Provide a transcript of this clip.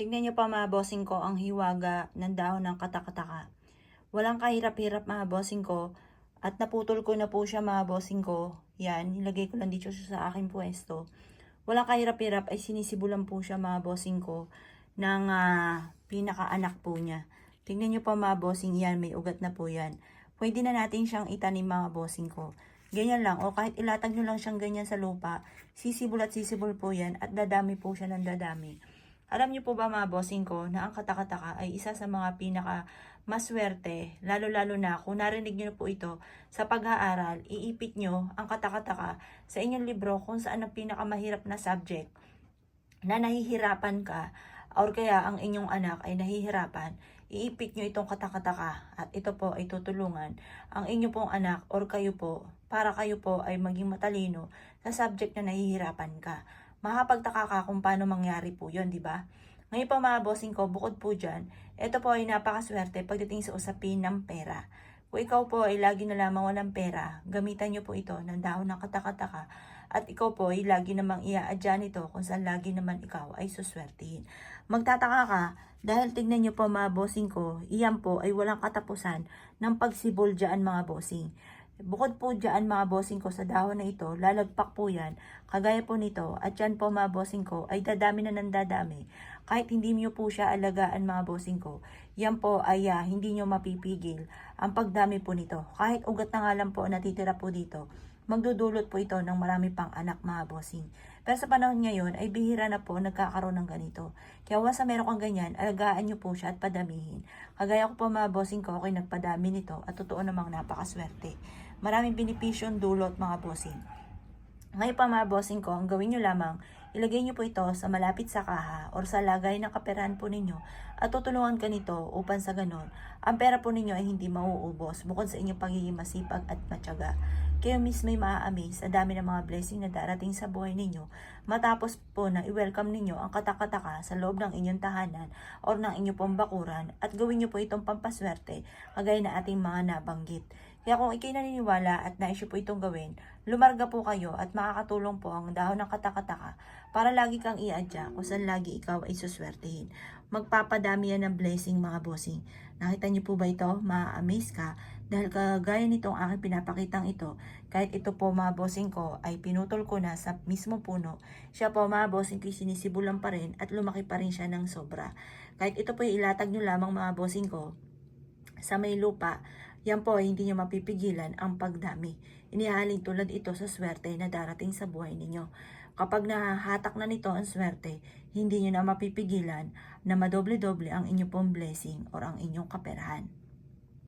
Tignan niyo pa mga bossing ko ang hiwaga ng dahon ng katakataka. Walang kahirap-hirap mga bossing ko at naputol ko na po siya mga bossing ko. Yan, nilagay ko lang dito siya sa aking pwesto. Walang kahirap-hirap ay sinisibulan po siya mga bossing ko ng pinakaanak po niya. Tignan niyo pa mga bossing yan, may ugat na po yan. Pwede na natin siyang itanim mga bossing ko. Ganyan lang, o kahit ilatag nyo lang siyang ganyan sa lupa, sisibol at sisibol po yan at dadami po siya ng dadami. Alam niyo po ba mga bossing ko na ang katakataka ay isa sa mga pinaka maswerte, lalo-lalo na kung narinig niyo po ito sa pag-aaral, iipit niyo ang katakataka sa inyong libro kung saan ang pinakamahirap na subject na nahihirapan ka or kaya ang inyong anak ay nahihirapan, iipit nyo itong katakataka at ito po ay tutulungan ang inyo pong anak or kayo po para kayo po ay maging matalino sa subject na nahihirapan ka. Makapagtaka ka kung paano mangyari po yun, di ba? Ngayon pa mga bossing ko, bukod po dyan, ito po ay napakaswerte pagdating sa usapin ng pera. Kung ikaw po ay lagi na lamang walang pera, gamitan nyo po ito ng dahon ng katakataka at ikaw po ay lagi namang iaadya nito kung saan lagi naman ikaw ay suswertihin. Magtataka ka dahil tignan nyo po mga bossing ko, iyan po ay walang katapusan ng pagsibol dyan mga bossing. Bukod po dyan mga bossing ko sa dahon na ito, lalagpak po yan, kagaya po nito, at yan po mga bossing ko ay dadami na ng dadami. Kahit hindi nyo po siya alagaan mga bossing ko, yan po ay hindi nyo mapipigil ang pagdami po nito. Kahit ugat na nga lang po natitira po dito, magdudulot po ito ng marami pang anak mga bossing. Pero sa panahon ngayon ay bihira na po nagkakaroon ng ganito. Kaya once meron kang ganyan, alagaan nyo po siya at padamihin. Kagaya ko po mga bossing ko, okay nagpadami nito at totoo namang napakaswerte. Maraming benepisyon dulot mga bossing. Ngayon pa mga bossing ko, ang gawin nyo lamang, ilagay nyo po ito sa malapit sa kaha or sa lagay ng kaperahan po ninyo at tutulungan ka nito upang sa ganon, ang pera po ninyo ay hindi mauubos bukod sa inyong pagiging masipag at matyaga. Kayo mismo ay maa-amaze sa dami ng mga blessing na darating sa buhay ninyo matapos po na i-welcome ninyo ang katakataka sa loob ng inyong tahanan or ng inyong pong bakuran at gawin nyo po itong pampaswerte kagaya na ating mga nabanggit. Kaya kung ikay naniniwala at naisyo po itong gawin, lumarga po kayo at makakatulong po ang dahon ng katakataka para lagi kang iadya kung saan lagi ikaw ay suswertehin. Magpapadami yan ng blessing mga bossing. Nakita niyo po ba ito? Ma-amaze ka dahil kagaya nitong aking pinapakitang ito, kahit ito po mga bossing ko ay pinutol ko na sa mismo puno, siya po mga bossing ko sinisibulan pa rin at lumaki pa rin siya ng sobra. Kahit ito po ilatag nyo lamang mga bossing ko sa may lupa, yan po ay hindi nyo mapipigilan ang pagdami. Inihaling tulad ito sa swerte na darating sa buhay ninyo. Kapag nahahatak na nito ang swerte, hindi nyo na mapipigilan na madoble-doble ang inyong pong blessing or ang inyong kaperahan.